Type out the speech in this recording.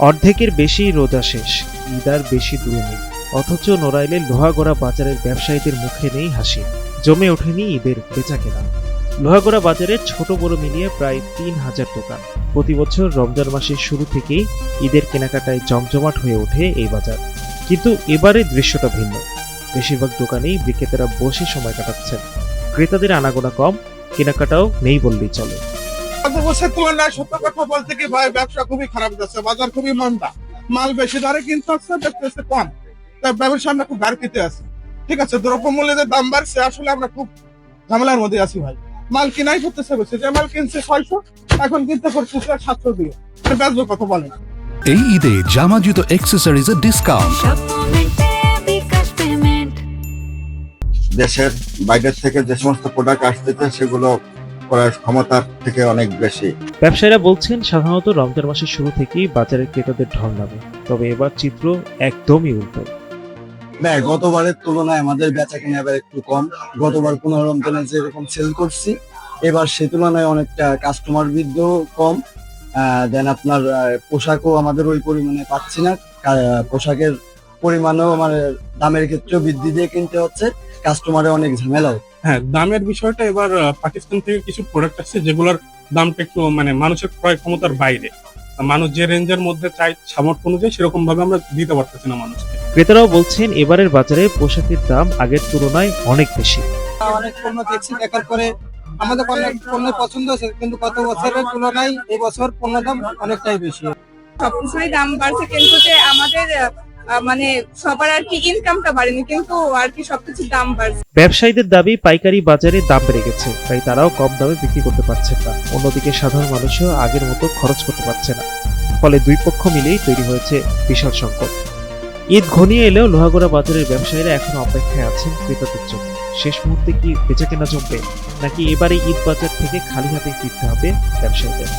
অর্ধেকের বেশি রোজা শেষ, ঈদ আর বেশি দূরে নেই। অথচ নড়াইলের লোহাগড়া বাজারের ব্যবসায়ীদের মুখে নেই হাসি, জমে ওঠেনি ঈদের বেচাকেনা। লোহাগড়া বাজারে ছোট বড় মিলিয়ে প্রায় ৩,০০০ দোকান। প্রতি বছর রমজান মাসের শুরু থেকেই ঈদের কেনাকাটায় জমজমাট হয়ে ওঠে এই বাজার। কিন্তু এবারে দৃশ্যটা ভিন্ন। বেশিরভাগ দোকানেই বিক্রেতারা বসে সময় কাটাচ্ছেন। ক্রেতাদের আনাগোনা কম, কেনাকাটাও নেই বললেই চলে। গত বছর তুলনায় সত্য কথা বলতে কি ভাই, ব্যবসা খুবই খারাপ যাচ্ছে, বাজার খুবই মন্দা। মাল বেশি দরে কিনতে হচ্ছে, দেখতেছে কম, তাই ব্যবসা আমরা খুব ঘাটতিতে আছি। ঠিক আছে, দ্রব্যমূল্যের যে দাম বাড়ছে, আসলে আমরা খুব ঝামেলার মধ্যে আছি ভাই। মাল কিনাই করতেছে বেশি, যে মাল কিনছে 600, এখন কিনতে করতেছে 700 দিয়ে। বেচবো কত বলেন? এই ঈদে জামা জুতো অ্যাক্সেসরিজের ডিসকাউন্ট। দেশের বাইরের থেকে যে সমস্ত প্রোডাক্ট আসতেছে সেগুলো করার ক্ষমতার থেকে অনেক বেশি। ব্যবসায়ীরা বলছেন সাধারণত রমজান মাসের শুরু থেকেই বাজারে ক্রেতাদের ঢল নামে, তবে এবার চিত্র একদমই উল্টো। না, গতবারের তুলনায় আমাদের বেচা কেনা এবার একটু কম। গতবার 15 রমজানে যেরকম সেল করছি, এবার সে তুলনায় অনেকটা কাস্টমার বৃদ্ধিও কম। দেন আপনার পোশাকও আমাদের ওই পরিমাণে পাচ্ছি না। পোশাকের পরিমাণও মানে দামের ক্ষেত্রেও বৃদ্ধি দিয়ে কিনতে হচ্ছে, কাস্টমারে অনেক ঝামেলাও। হ্যাঁ, দামের বিষয়টা এবার পাকিস্তান থেকে কিছু প্রোডাক্ট আসছে যেগুলোর দামটা একটু মানে মানুষের ক্রয় ক্ষমতার বাইরে। মানুষ যে রেঞ্জের মধ্যে চাই সামর্থ্য অনুযায়ী সেরকম ভাবে আমরা দিতে পারতেছি না মানুষকে। ক্রেতারাও বলছেন এবারের বাজারে পোশাকের দাম আগের তুলনায় অনেক বেশি। অনেক পণ্য দেখছি, দেখার পরে আমাদের অনেক পণ্য পছন্দ হয়েছে, কিন্তু গত বছরের তুলনায় এই বছর পণ্য দাম অনেকটাই বেশি। সবকিছুই দাম বাড়ছে, কিন্তু যে আমাদের মানে সবার আর কি ইনকামটা বাড়েনি, কিন্তু আর কি সবকিছুর দাম বাড়ছে। ব্যবসায়ীদের দাবি পাইকারি বাজারে দাম বেড়ে গেছে, তাই তারাও কম দামে বিক্রি করতে পারছেন না। অন্যদিকে সাধারণ মানুষও আগের মতো খরচ করতে পারছে না। ফলে দুই পক্ষ মিলেই তৈরি হয়েছে বিশাল সংকট। ঈদ ঘনিয়ে এলেও লোহাগড়া বাজারের ব্যবসায়ীরা এখনো অপেক্ষায় আছেন ক্রেতাদের জন্য। শেষ মুহূর্তে কি বেচাকেনা জমবে, নাকি এবারে ঈদ বাজার থেকে খালি হাতে ফিরতে হবে ব্যবসায়ীদের?